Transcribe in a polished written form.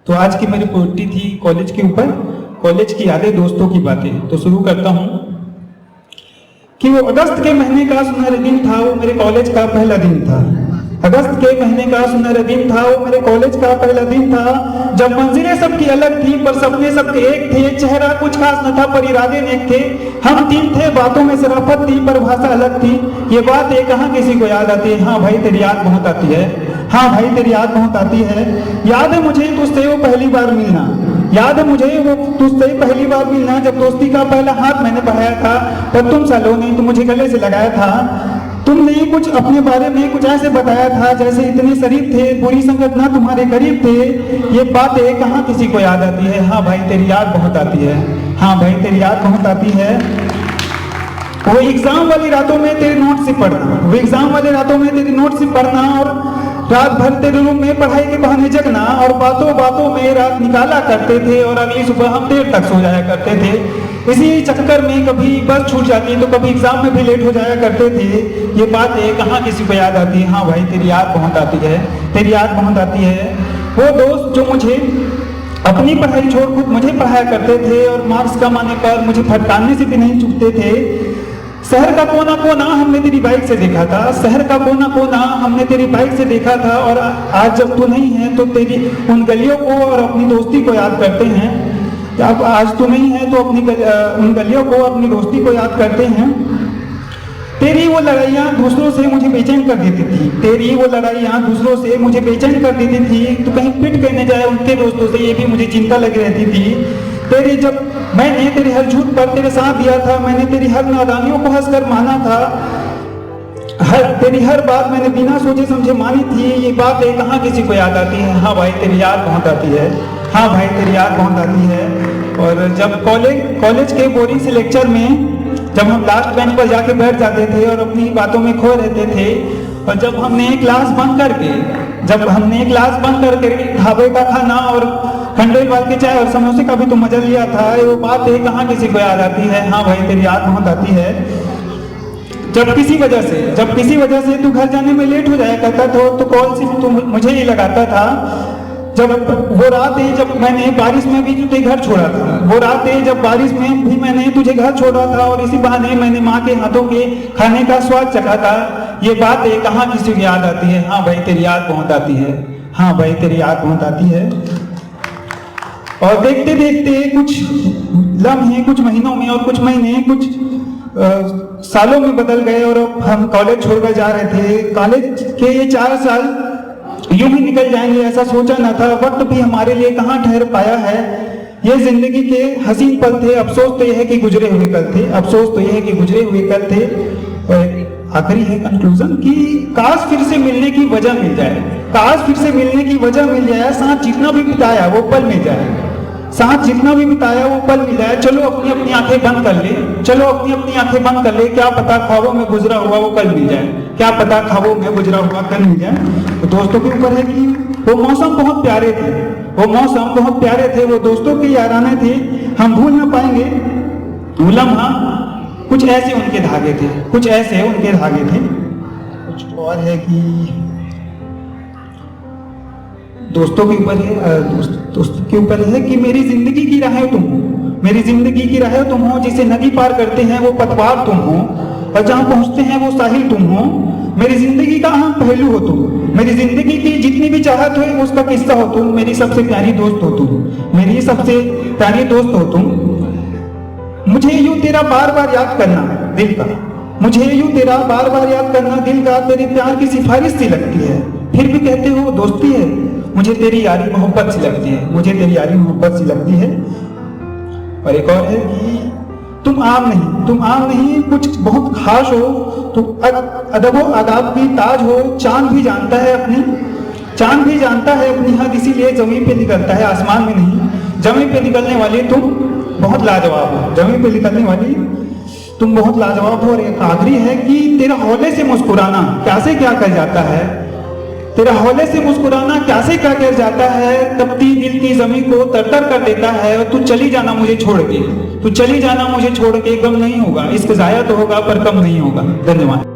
तो आज की मेरी पोएट्री थी कॉलेज के ऊपर, कॉलेज की यादें, दोस्तों की बातें। तो शुरू करता हूँ कि वो अगस्त के महीने का सुनहरा दिन था, वो मेरे कॉलेज का पहला दिन था। अगस्त के महीने का सुनहरा दिन था, वो मेरे कॉलेज का पहला दिन था, जब मंजिलें सबकी अलग थी पर सपने सबके एक थे। चेहरा कुछ खास न था पर इरादे नेक थे। हम तीन थे, बातों में शराफत थी पर भाषा अलग थी। ये बात है कहाँ किसी को याद आती है, हाँ भाई तेरी याद बहुत आती है, हाँ भाई तेरी याद बहुत आती है। याद है मुझे तुझसे वो पहली बार मिलना, याद है मुझे वो तुझसे पहली बार मिलना, जब दोस्ती का पहला हाथ मैंने बढ़ाया था पर तुम सालों ने तो मुझे गले से लगाया था। तुमने कुछ अपने बारे में कुछ ऐसे बताया था जैसे इतने शरीफ थे, बुरी संगत ना तुम्हारे करीब थे। ये बातें कहाँ किसी को याद आती है, हाँ भाई तेरी याद बहुत आती है, हाँ भाई तेरी याद बहुत आती है। वो एग्जाम वाली रातों में तेरे नोट से पढ़ना, वो एग्जाम वाली रातों में तेरे नोट से पढ़ना, और रात भर तेरे रूम में पढ़ाई के बहाने जगना, और बातों बातों में रात निकाला करते थे और अगली सुबह हम देर तक सो जाया करते थे। इसी चक्कर में कभी बस छूट जाती तो कभी एग्जाम में भी लेट हो जाया करते थे। ये बातें कहाँ किसी को याद आती है, हाँ भाई तेरी याद बहुत आती है, तेरी याद बहुत आती है। वो दोस्त जो मुझे अपनी पढ़ाई छोड़ खुद मुझे पढ़ाया करते थे और मार्क्स कमाने पर मुझे फटकारने से भी नहीं चूकते थे। शहर का कोना कोना हमने तेरी बाइक से देखा था, शहर का कोना कोना हमने तेरी बाइक से देखा था, और आज जब तू नहीं है तो तेरी उन गलियों को और अपनी दोस्ती को याद करते हैं। अब आज तू नहीं है तो उन गलियों को, अपनी दोस्ती को याद करते हैं। तेरी वो लड़ाइयाँ दूसरों से मुझे बेचैन कर देती थी, तेरी वो लड़ाइयाँ दूसरों से मुझे बेचैन कर देती थी। तो कहीं पिट करने जाए उनके दोस्तों से, ये भी मुझे चिंता लगी रहती थी। मैंने तेरे हर झूठ पर तेरे साथ दिया था, मैंने तेरी हर नादानियों को हंसकर माना था, तेरी हर बात मैंने बिना सोचे समझे मानी थी। ये बातें कहाँ किसी को याद आती है, हाँ भाई तेरी याद बहुत आती है, हाँ भाई तेरी याद बहुत आती है। और जब कॉलेज के बोरिंग से लेक्चर में जब हम लास्ट बेंच पर जाके बैठ जाते थे और अपनी बातों में खो रहते थे, और जब हमने क्लास बंद करके ढाबे का खाना और खंडेल वाल के चाय और समोसे का भी तो मजा लिया था, वो बातें कहाँ किसी को याद आती है, हाँ भाई तेरी याद बहुत आती है। जब किसी वजह से तू घर जाने में लेट हो जाया करता था तो कॉल सिर्फ तू मुझे ही लगाता था। जब वो रात है जब मैंने बारिश में भी तुझे घर छोड़ा था, वो रात है जब बारिश में भी मैंने तुझे घर छोड़ा था, और इसी बहाने मैंने माँ के हाथों के खाने का स्वाद चखा था। ये बातें कहाँ किसी को याद आती है, हाँ भाई तेरी याद बहुत आती है, हाँ भाई तेरी याद बहुत आती है। और देखते देखते कुछ लम्हे कुछ महीनों में और कुछ महीने कुछ सालों में बदल गए, और अब हम कॉलेज छोड़कर जा रहे थे। कॉलेज के ये 4 साल यूं ही निकल जाएंगे ऐसा सोचा न था, वक्त भी हमारे लिए कहाँ ठहर पाया है। ये जिंदगी के हसीन पल थे, अफसोस तो यह है कि गुजरे हुए कल थे, अफसोस तो यह है कि गुजरे हुए कल थे। और आखिरी है कंक्लूजन कि काश फिर से मिलने की वजह मिल जाए, काश फिर से मिलने की वजह मिल जाए, साथ जितना भी बिताया वो पल मिल जाए, साथ जितना भी बिताया वो पल मिल जाए। चलो अपनी अपनी आंखें बंद कर ले, चलो अपनी अपनी आंखें बंद कर ले, क्या पता ख्वाबों में गुजरा हुआ वो कल मिल जाए, क्या पता ख्वाबों में गुजरा हुआ कल मिल जाए। तो दोस्तों के ऊपर है कि वो मौसम बहुत प्यारे थे, वो मौसम बहुत प्यारे थे, वो दोस्तों के याराने थे, हम भूल ना पाएंगे वो लम्हा। कुछ ऐसे उनके धागे थे, कुछ ऐसे उनके धागे थे। कुछ और है कि दोस्तों के ऊपर है, दोस्तों के ऊपर है कि मेरी जिंदगी की राहें तुम हो, मेरी जिंदगी की राहें तुम हो, जिसे नदी पार करते हैं वो पतवार तुम हो, और जहाँ पहुँचते हैं वो साहिल तुम हो। मेरी जिंदगी का अहम पहलू हो तुम, मेरी जिंदगी की जितनी भी चाहत हो उसका किस्सा हो तुम, मेरी सबसे प्यारी दोस्त हो तुम, मेरी सबसे प्यारी दोस्त हो तुम। मुझे यूं तेरा बार बार याद करना दिल का, मुझे यूं तेरा बार बार याद करना दिल का, तेरे प्यार की सिफारिश सी लगती है, फिर भी कहते हो दोस्ती है, मुझे तेरी यारी मोहब्बत सी लगती है, मुझे तेरी यारी मोहब्बत सी लगती है। और एक और है कि तुम आम नहीं कुछ बहुत खास हो, तुम अदब व आदाब की ताज हो, चांद भी जानता है अपनी हद, इसीलिए जमीन पे निकलता है आसमान में नहीं। जमीन पे निकलने वाली तुम बहुत लाजवाब हो, जमीन पे निकलने वाली तुम बहुत लाजवाब हो। और एक आखिरी है कि तेरा हौले से मुस्कुराना क्या से क्या कर जाता है, तेरा हौले से मुस्कुराना कैसे क्या कर जाता है, तपती दिल की जमी को तरतर कर देता है। और तू चली जाना मुझे छोड़ के, तू चली जाना मुझे छोड़ के, गम नहीं होगा, इश्क जाया तो होगा पर कम नहीं होगा। धन्यवाद।